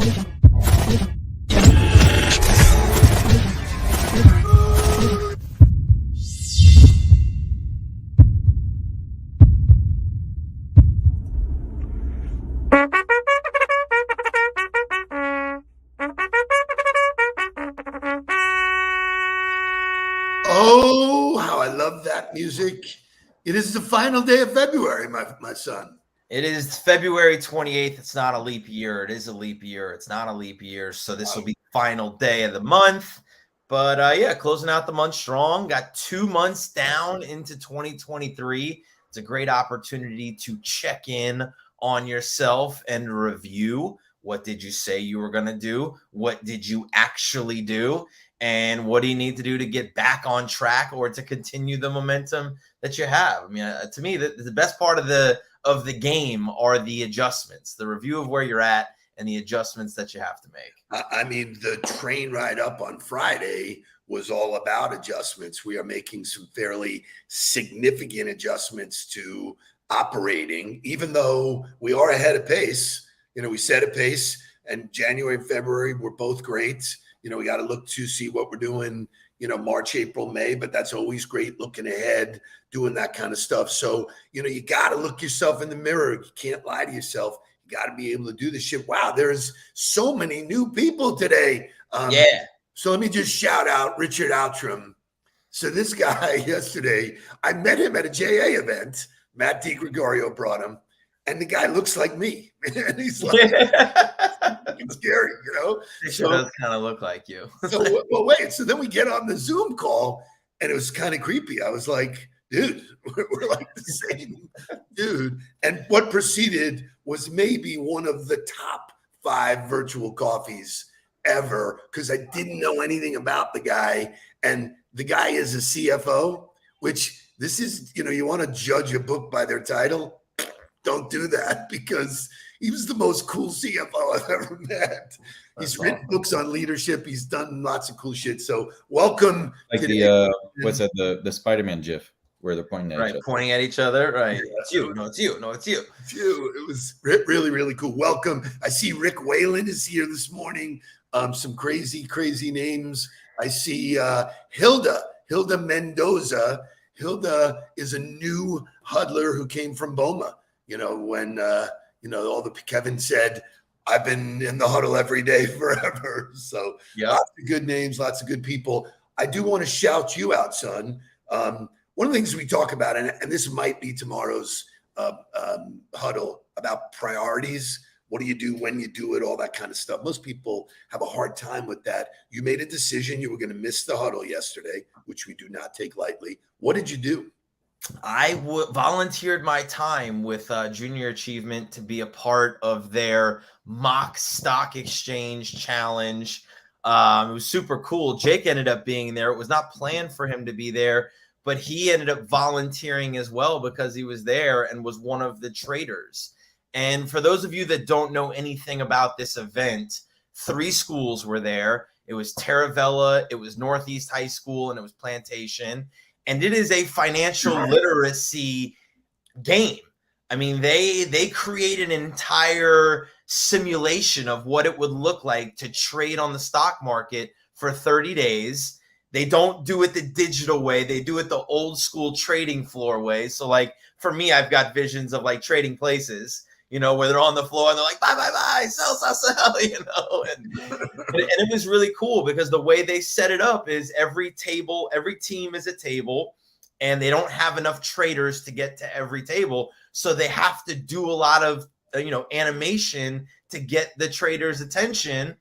Oh, how I love that music. It is the final day of February, my son. It is February 28th. It's not a leap year. It is a leap year. It's not a leap year. So this will be the final day of the month. But yeah, closing out the month strong. Got 2 months down into 2023. It's a great opportunity to check in on yourself and review. What did you say you were going to do? What did you actually do? And what do you need to do to get back on track or to continue the momentum that you have? I mean, to me, the best part of the game are the adjustments, the review of where you're at and the adjustments that you have to make. I mean, the train ride up on Friday was all about adjustments. We are making some fairly significant adjustments to operating, even though we are ahead of pace. You know, we set a pace, and January and February were both great. You know, we got to look to see what we're doing, you know, March, April, May, but that's always great looking ahead, doing that kind of stuff. So, you know, you got to look yourself in the mirror. You can't lie to yourself. You got to be able to do this shit. Wow, there's so many new people today. Yeah. So let me just shout out Richard Outram. So this guy yesterday, I met him at a JA event. Matt DiGregorio brought him. And the guy looks like me. And he's like, it's scary, you know? It sure does kind of look like you. So, well, wait. So then we get on the Zoom call, and it was kind of creepy. I was like, dude, we're like the same dude. And what proceeded was maybe one of the top 5 virtual coffees ever, because I didn't know anything about the guy. And the guy is a CFO, which this is, you know, you want to judge a book by their title. Don't do that, because he was the most cool CFO I've ever met. He's written books on leadership. He's done lots of cool shit. So welcome. Like the what's that? The Spider-Man GIF where they're pointing at each other. Pointing at each other. Right. Yeah. It's you. No, it's you. No, it's you. It's you. It was really, really cool. Welcome. I see Rick Whalen is here this morning. Some crazy, crazy names. I see Hilda Mendoza. Hilda is a new huddler who came from Boma. You know, when, you know, all the Kevin said, I've been in the huddle every day forever. So lots of good names, lots of good people. I do want to shout you out, son. One of the things we talk about, and this might be tomorrow's huddle, about priorities. What do you do when you do it? All that kind of stuff. Most people have a hard time with that. You made a decision. You were going to miss the huddle yesterday, which we do not take lightly. What did you do? I volunteered my time with Junior Achievement to be a part of their mock stock exchange challenge. It was super cool. Jake ended up being there. It was not planned for him to be there, but he ended up volunteering as well because he was there and was one of the traders. And for those of you that don't know anything about this event, 3 schools were there. It was Taravella, it was Northeast High School, and it was Plantation. And it is a financial literacy game. I mean, they created an entire simulation of what it would look like to trade on the stock market for 30 days. They don't do it the digital way. They do it the old school trading floor way. So like for me, I've got visions of like Trading Places, you know, where they're on the floor and they're like, buy, sell, you know, and it was really cool because the way they set it up is every team is a table, and they don't have enough traders to get to every table. So they have to do a lot of, you know, animation to get the traders' attention.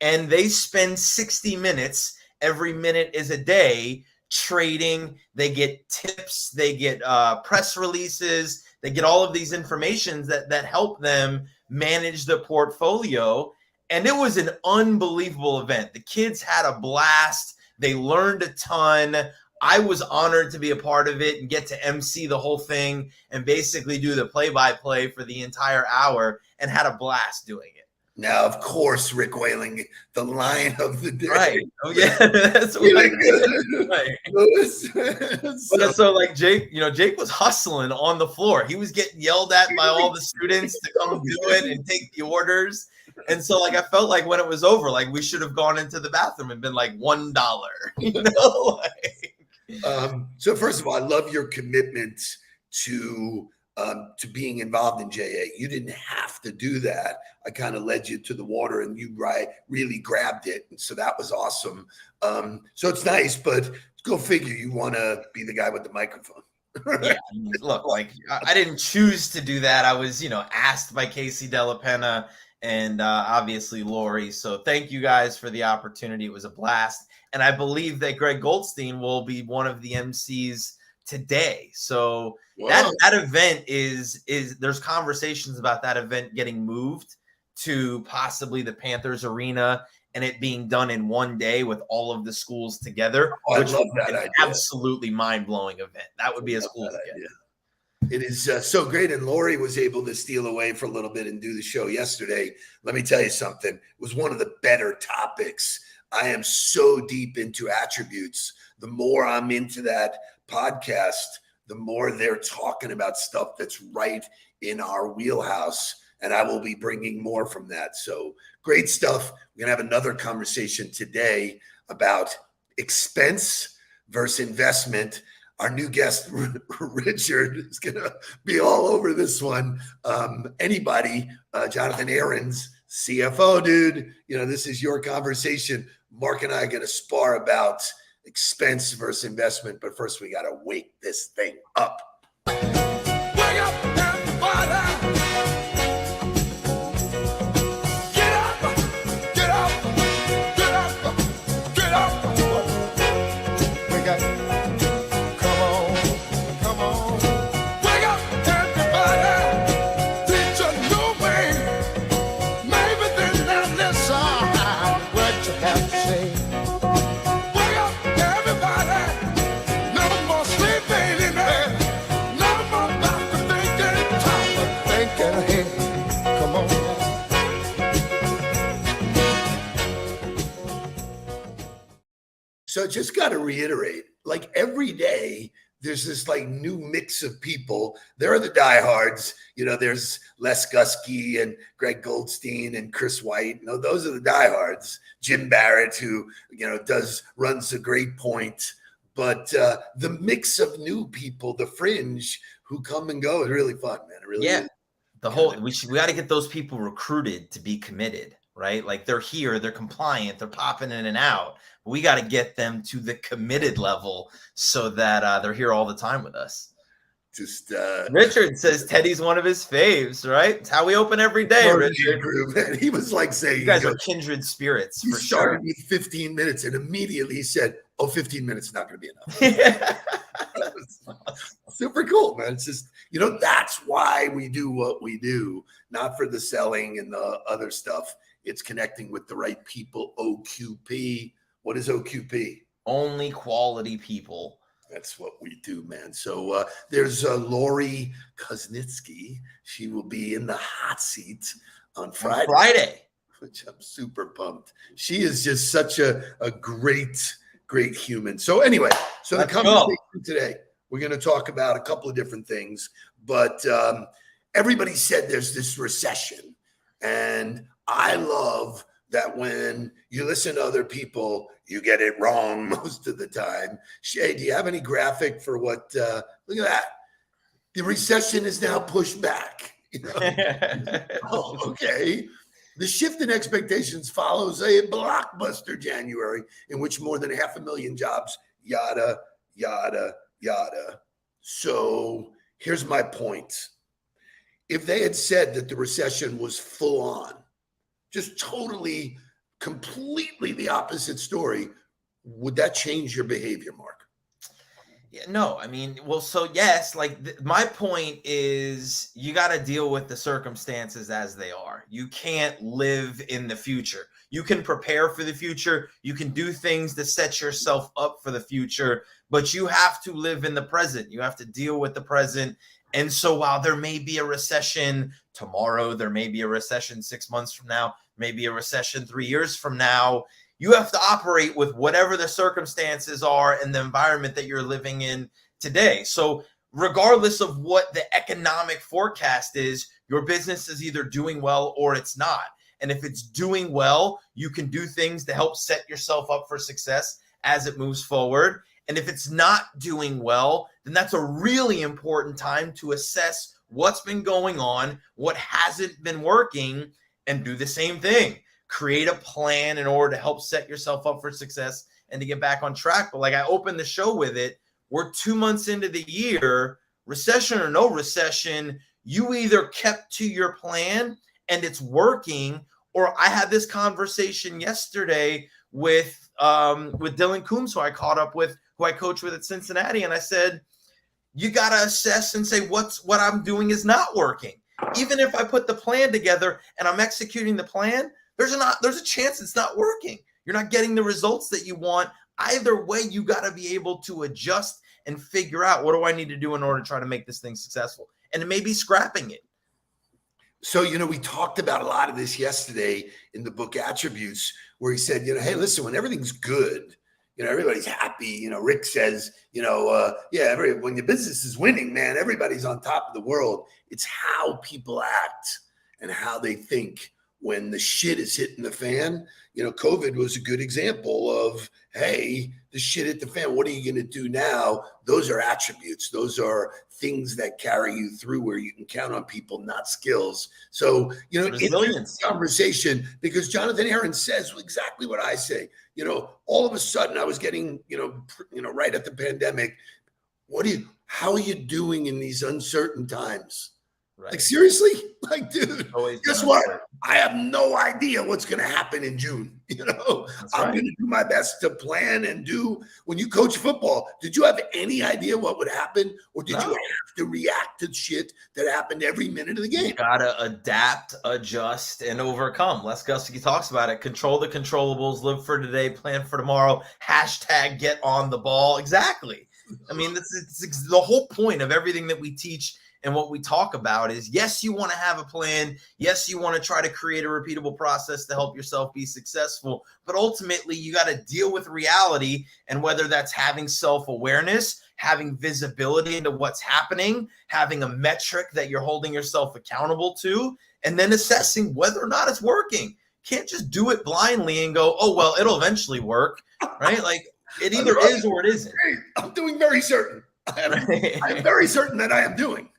And they spend 60 minutes. Every minute is a day trading. They get tips. They get press releases. They get all of these informations that help them manage the portfolio. And it was an unbelievable event. The kids had a blast. They learned a ton. I was honored to be a part of it and get to MC the whole thing and basically do the play-by-play for the entire hour, and had a blast doing it. Now, of course, Rick Whaling, the line of the day. Right. Oh, yeah. That's what right. So, like, Jake, you know, Jake was hustling on the floor. He was getting yelled at by all the students to come do it and take the orders. And so like I felt like when it was over, like we should have gone into the bathroom and been like $1, you know. So first of all, I love your commitment to being involved in JA. You didn't have to do that. I kind of led you to the water, and you really grabbed it, and so that was awesome. So it's nice, but go figure. You want to be the guy with the microphone. Yeah, look, like I didn't choose to do that. I was, asked by Casey Della Penna and obviously Lori. So thank you guys for the opportunity. It was a blast. And I believe that Greg Goldstein will be one of the MCs today. So that event is there's conversations about that event getting moved to possibly the Panthers Arena and it being done in one day with all of the schools together, which I love that an idea. Absolutely mind-blowing event. That would be as cool as it is so great. And Lori was able to steal away for a little bit and do the show yesterday. Let me tell you something. It was one of the better topics. I am so deep into attributes. The more I'm into that podcast, the more they're talking about stuff that's right in our wheelhouse. And I will be bringing more from that. So great stuff. We're going to have another conversation today about expense versus investment. Our new guest, Richard, is going to be all over this one. Jonathan Ahrens, CFO, dude, this is your conversation. Mark and I are going to spar about expense versus investment. But first, we got to wake this thing up. Wake up, everybody. So just got to reiterate, like every day, there's this like new mix of people. There are the diehards, there's Les Gusky and Greg Goldstein and Chris White. Those are the diehards. Jim Barrett, who, runs a great point. But the mix of new people, the fringe who come and go is really fun, man. It really is. We got to get those people recruited to be committed, right? Like they're here, they're compliant, they're popping in and out. We got to get them to the committed level so that they're here all the time with us. Richard says Teddy's one of his faves, right? It's how we open every day, Richard. Man. He was like saying, you guys are kindred spirits. He started with 15 minutes and immediately he said, 15 minutes is not going to be enough. Super cool, man. It's just, that's why we do what we do, not for the selling and the other stuff. It's connecting with the right people. OQP. What is OQP? Only quality people. That's what we do, man. So there's Lori Kuznitsky. She will be in the hot seat on Friday. Which I'm super pumped. She is just such a great human. So anyway, the conversation today, we're going to talk about a couple of different things. But everybody said there's this recession. And I love that when you listen to other people, you get it wrong most of the time. Shay, do you have any graphic for what? Look at that. The recession is now pushed back. Oh, okay. The shift in expectations follows a blockbuster January in which more than 500,000 jobs, yada, yada, yada. So here's my point. If they had said that the recession was full on, just totally, completely the opposite story, would that change your behavior, Mark? Yeah, no, I mean, well, so yes, like my point is you got to deal with the circumstances as they are. You can't live in the future. You can prepare for the future. You can do things to set yourself up for the future, but you have to live in the present. You have to deal with the present. And so while there may be a recession tomorrow, there may be a recession 6 months from now, maybe a recession 3 years from now, you have to operate with whatever the circumstances are and the environment that you're living in today. So regardless of what the economic forecast is, your business is either doing well or it's not. And if it's doing well, you can do things to help set yourself up for success as it moves forward. And if it's not doing well, then that's a really important time to assess what's been going on, what hasn't been working, and do the same thing. Create a plan in order to help set yourself up for success and to get back on track. But like I opened the show with it, we're 2 months into the year, recession or no recession, you either kept to your plan and it's working, or I had this conversation yesterday with Dylan Coombs, who I caught up with, who I coach with at Cincinnati. And I said, you got to assess and say what I'm doing is not working. Even if I put the plan together and I'm executing the plan, there's a chance it's not working. You're not getting the results that you want. Either way, you got to be able to adjust and figure out, what do I need to do in order to try to make this thing successful? And it may be scrapping it. So, we talked about a lot of this yesterday in the book Attributes, where he said, hey, listen, when everything's good, everybody's happy. Rick says, when your business is winning, man, everybody's on top of the world. It's how people act and how they think when the shit is hitting the fan. COVID was a good example of, hey, the shit hit the fan. What are you going to do now? Those are attributes. Those are things that carry you through, where you can count on people, not skills. So, resilience conversation, because Jonathan Aaron says exactly what I say. All of a sudden I was getting, right at the pandemic, how are you doing in these uncertain times? Right. Like, seriously? Like, dude, guess what? I have no idea what's going to happen in June. I'm going to do my best to plan and do. When you coach football, did you have any idea what would happen? Or did you have to react to shit that happened every minute of the game? You got to adapt, adjust, and overcome. Les Gusky talks about it. Control the controllables, live for today, plan for tomorrow, # get on the ball. Exactly. I mean, it's the whole point of everything that we teach. And what we talk about is, yes, you want to have a plan. Yes, you want to try to create a repeatable process to help yourself be successful. But ultimately, you got to deal with reality. And whether that's having self-awareness, having visibility into what's happening, having a metric that you're holding yourself accountable to, and then assessing whether or not it's working. Can't just do it blindly and go, oh, well, it'll eventually work, right? Like, it either is or it isn't. I'm doing very certain. I'm very certain that I am doing.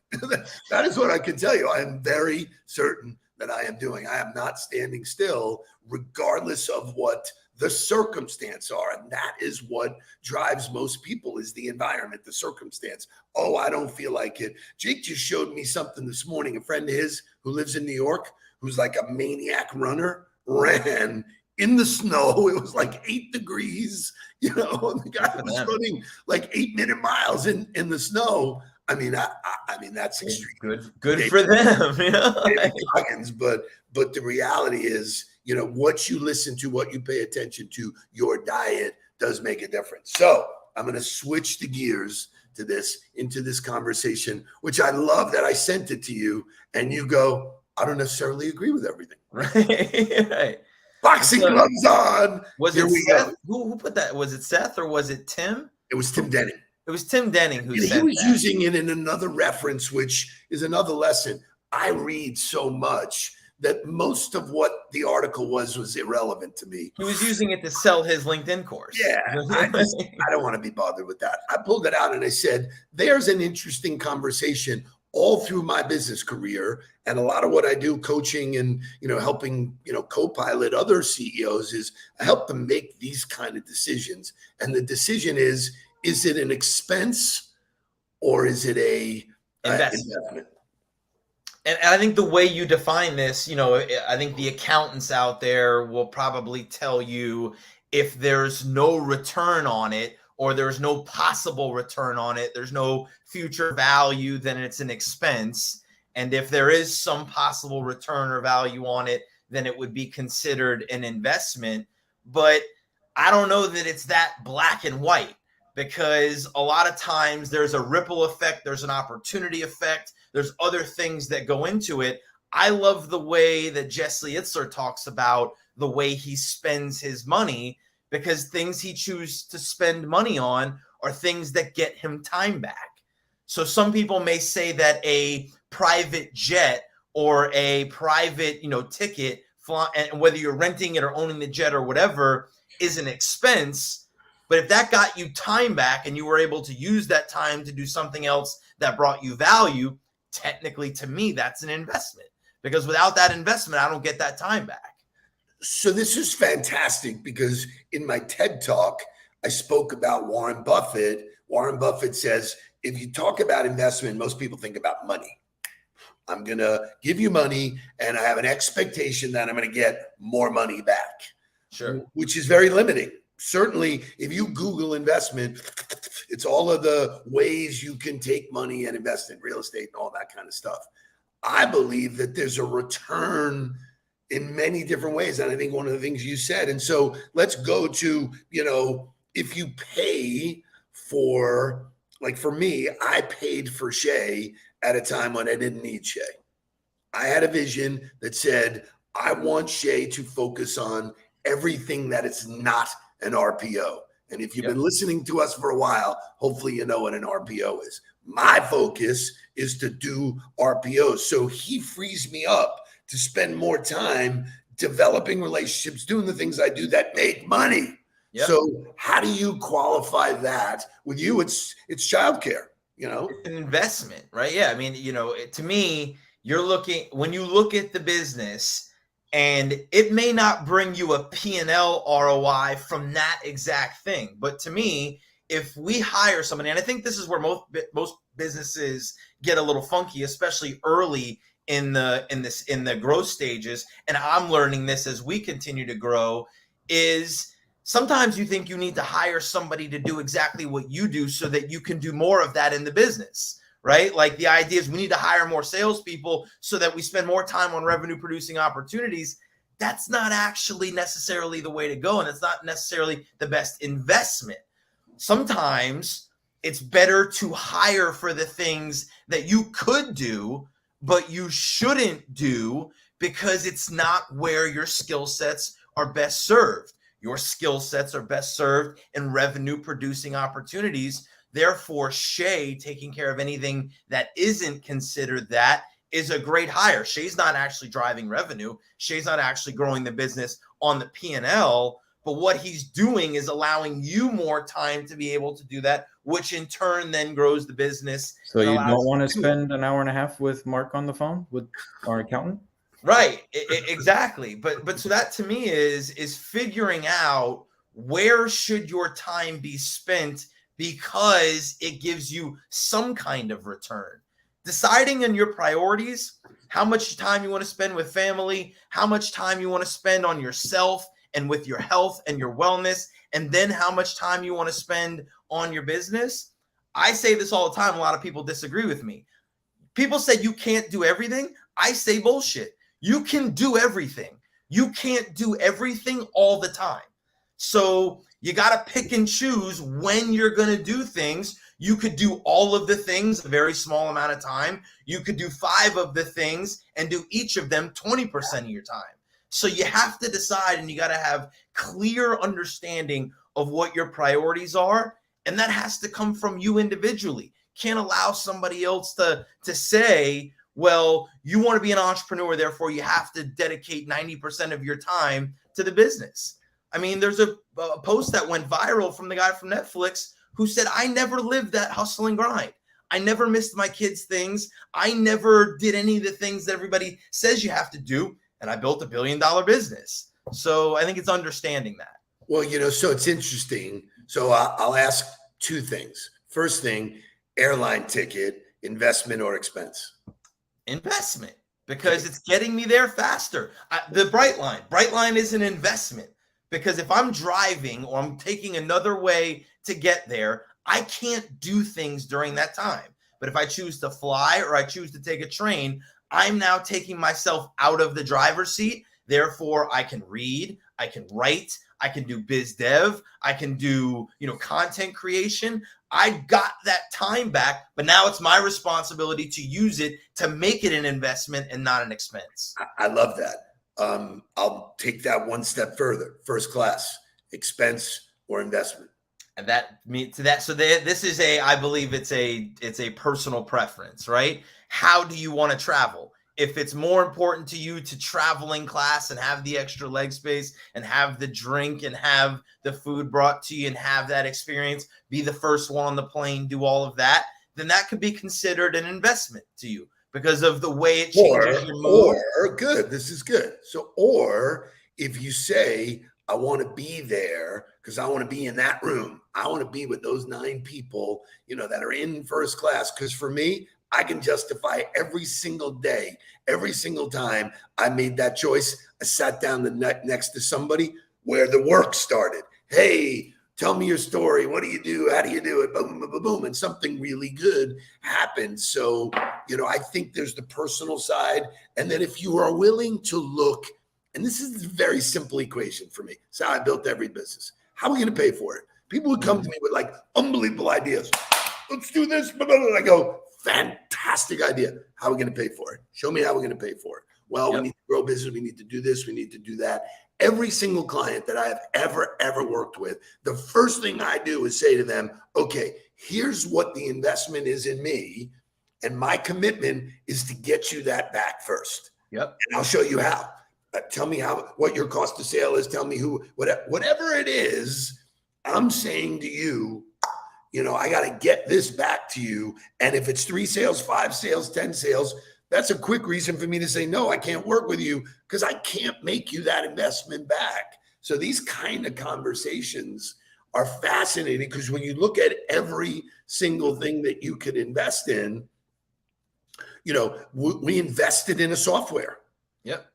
That is what I can tell you. I am very certain that I am doing. I am not standing still, regardless of what the circumstance are. And that is what drives most people, is the environment, the circumstance. Oh, I don't feel like it. Jake just showed me something this morning. A friend of his who lives in New York, who's like a maniac runner, ran in the snow. It was like 8 degrees. And the guy was running like 8-minute miles in the snow. I mean, that's extreme. Good for them. But the reality is, what you listen to, what you pay attention to, your diet does make a difference. So I'm going to switch the gears into this conversation, which I love that I sent it to you and you go, I don't necessarily agree with everything. Right. Boxing gloves on. Was it Seth? Who put that? Was it Seth or was it Tim? It was Tim Denning. It was Tim Denning who said that. He was using it in another reference, which is another lesson. I read so much that most of what the article was irrelevant to me. He was using it to sell his LinkedIn course. Yeah, I don't want to be bothered with that. I pulled it out and I said, there's an interesting conversation all through my business career. And a lot of what I do, coaching and, helping, co-pilot other CEOs, is I help them make these kind of decisions. And the decision is it an expense or is it a investment? And I think the way you define this, I think the accountants out there will probably tell you, if there's no return on it or there's no possible return on it, there's no future value, then it's an expense. And if there is some possible return or value on it, then it would be considered an investment. But I don't know that it's that black and white, because a lot of times there's a ripple effect, there's an opportunity effect, there's other things that go into it. I love the way that Jesse Itzler talks about the way he spends his money, because things he chooses to spend money on are things that get him time back. So some people may say that a private jet or a private, ticket and whether you're renting it or owning the jet or whatever is an expense. But if that got you time back and you were able to use that time to do something else that brought you value, technically to me, that's an investment, because without that investment, I don't get that time back. So this is fantastic, because in my TED Talk, I spoke about Warren Buffett. Warren Buffett says, if you talk about investment, most people think about money. I'm going to give you money and I have an expectation that I'm going to get more money back. Sure. Which is very limiting. Certainly, if you Google investment, it's all of the ways you can take money and invest in real estate and all that kind of stuff. I believe that there's a return in many different ways. And I think one of the things you said, and so let's go to, if you pay for, like for me, I paid for Shay at a time when I didn't need Shay. I had a vision that said, I want Shay to focus on everything that is not an RPO. And if you've been listening to us for a while, hopefully you know what an RPO is. My focus is to do RPOs. So he frees me up to spend more time developing relationships, doing the things I do that make money. Yep. So how do you qualify that? With you, it's childcare, It's an investment, right? Yeah. I mean, to me, when you look at the business, and it may not bring you a P&L ROI from that exact thing. But to me, if we hire somebody, and I think this is where most businesses get a little funky, especially early in the growth stages, and I'm learning this as we continue to grow, is sometimes you think you need to hire somebody to do exactly what you do so that you can do more of that in the business. Right? Like the idea is we need to hire more salespeople so that we spend more time on revenue producing opportunities. That's not actually necessarily the way to go. And it's not necessarily the best investment. Sometimes it's better to hire for the things that you could do, but you shouldn't do, because it's not where your skill sets are best served. Your skill sets are best served in revenue producing opportunities. Therefore, Shay taking care of anything that isn't considered that is a great hire. Shay's not actually driving revenue. Shay's not actually growing the business on the P&L, but what he's doing is allowing you more time to be able to do that, which in turn then grows the business. So you don't want to spend an hour and a half with Mark on the phone with our accountant? Right. Exactly. But so that to me is figuring out where should your time be spent, because it gives you some kind of return. Deciding on your priorities, how much time you want to spend with family, how much time you want to spend on yourself and with your health and your wellness, and then how much time you want to spend on your business. I say this all the time. A lot of people disagree with me. People say you can't do everything. I say bullshit. You can do everything. You can't do everything all the time. So you got to pick and choose when you're going to do things. You could do all of the things a very small amount of time. You could do 5 of the things and do each of them 20% of your time. So you have to decide, and you got to have clear understanding of what your priorities are. And that has to come from you individually. Can't allow somebody else to say, well, you want to be an entrepreneur, therefore you have to dedicate 90% of your time to the business. I mean, there's a post that went viral from the guy from Netflix who said, I never lived that hustle and grind. I never missed my kids' things. I never did any of the things that everybody says you have to do. And I built $1 billion business. So I think it's understanding that. Well, so it's interesting. So I'll ask 2 things. First thing, airline ticket, investment or expense? Investment, because it's getting me there faster. The Brightline is an investment. Because if I'm driving or I'm taking another way to get there, I can't do things during that time. But if I choose to fly or I choose to take a train, I'm now taking myself out of the driver's seat. Therefore, I can read, I can write, I can do biz dev, I can do, content creation. I got that time back, but now it's my responsibility to use it to make it an investment and not an expense. I love that. I'll take that one step further. First class, expense or investment? And this is I believe it's a personal preference, right? How do you want to travel? if it's more important to you to travel in class and have the extra leg space and have the drink and have the food brought to you and have that experience, be the first one on the plane, do all of that, then that could be considered an investment to you because of the way it changes your mood. Or good, this is good. So, or if you say, I want to be there because I want to be in that room. I want to be with those 9 people, that are in first class. Because for me, I can justify every single day, every single time I made that choice. I sat down next to somebody where the work started. Hey, tell me your story. What do you do? How do you do it? Boom, boom, boom, boom. And something really good happens. So, I think there's the personal side. And then if you are willing to look, and this is a very simple equation for me. It's how I built every business. How are we going to pay for it? People would come to me with like unbelievable ideas. Let's do this. I go, fantastic idea. How are we going to pay for it? Show me how we're going to pay for it. Well, we need to grow business. We need to do this. We need to do that. Every single client that I have ever worked with, the first thing I do is say to them, okay, here's what the investment is in me. And my commitment is to get you that back first. Yep. And I'll show you how. Tell me what your cost of sale is. Tell me whatever it is, I'm saying to you, I got to get this back to you. And if it's 3 sales, 5 sales, 10 sales, that's a quick reason for me to say, no, I can't work with you because I can't make you that investment back. So these kind of conversations are fascinating because when you look at every single thing that you could invest in, we invested in a software. Yep.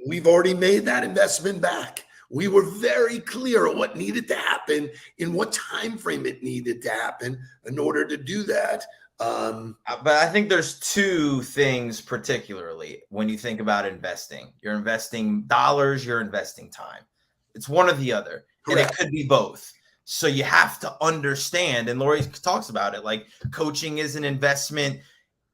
We've already made that investment back. We were very clear on what needed to happen, in what time frame it needed to happen in order to do that. But I think there's 2 things particularly when you think about investing. You're investing dollars, you're investing time. It's one or the other. Correct. And it could be both. So you have to understand, and Lori talks about it, like coaching is an investment.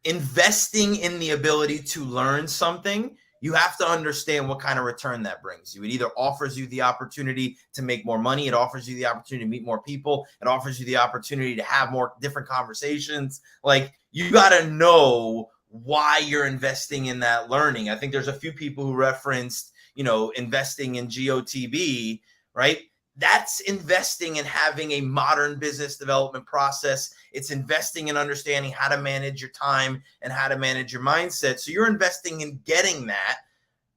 Investing in the ability to learn something, you have to understand what kind of return that brings you. It either offers you the opportunity to make more money. It offers you the opportunity to meet more people. It offers you the opportunity to have more different conversations. Like, you got to know why you're investing in that learning. I think there's a few people who referenced, investing in GOTB, right? That's investing in having a modern business development process. It's investing in understanding how to manage your time and how to manage your mindset. So you're investing in getting that,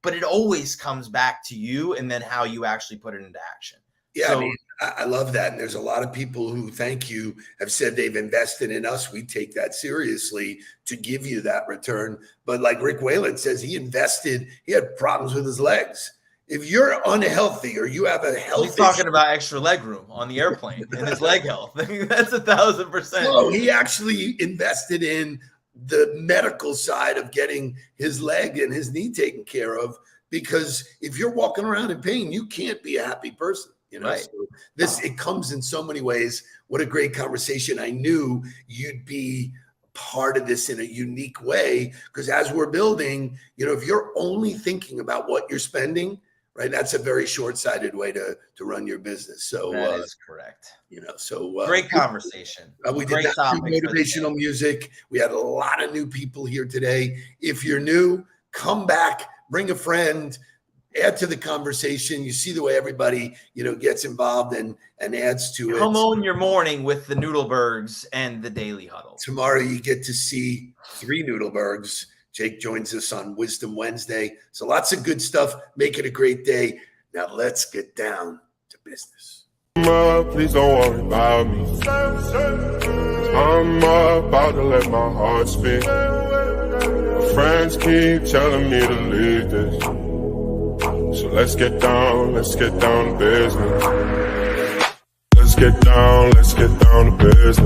but it always comes back to you and then how you actually put it into action. Yeah, so, I love that. And there's a lot of people who, thank you, have said they've invested in us. We take that seriously to give you that return. But like Rick Whalen says, he had problems with his legs. If you're unhealthy or you have a health He's talking about extra leg room on the airplane and his leg health. That's 1,000%. No, he actually invested in the medical side of getting his leg and his knee taken care of, because if you're walking around in pain, you can't be a happy person. Right. So it comes in so many ways. What a great conversation. I knew you'd be part of this in a unique way, because as we're building, if you're only thinking about what you're spending, right, that's a very short-sighted way to run your business. So that is correct. Great conversation. We did motivational music. We had a lot of new people here today. If you're new, come back, bring a friend, add to the conversation. You see the way everybody, gets involved and adds to it. Come on your morning with the Nudelbergs and the Daily Huddle. Tomorrow you get to see 3 Nudelbergs. Jake joins us on Wisdom Wednesday. So lots of good stuff. Make it a great day. Now let's get down to business. Please don't worry about me. I'm about to let my heart speak. My friends keep telling me to leave this. So let's get down to business. Let's get down to business.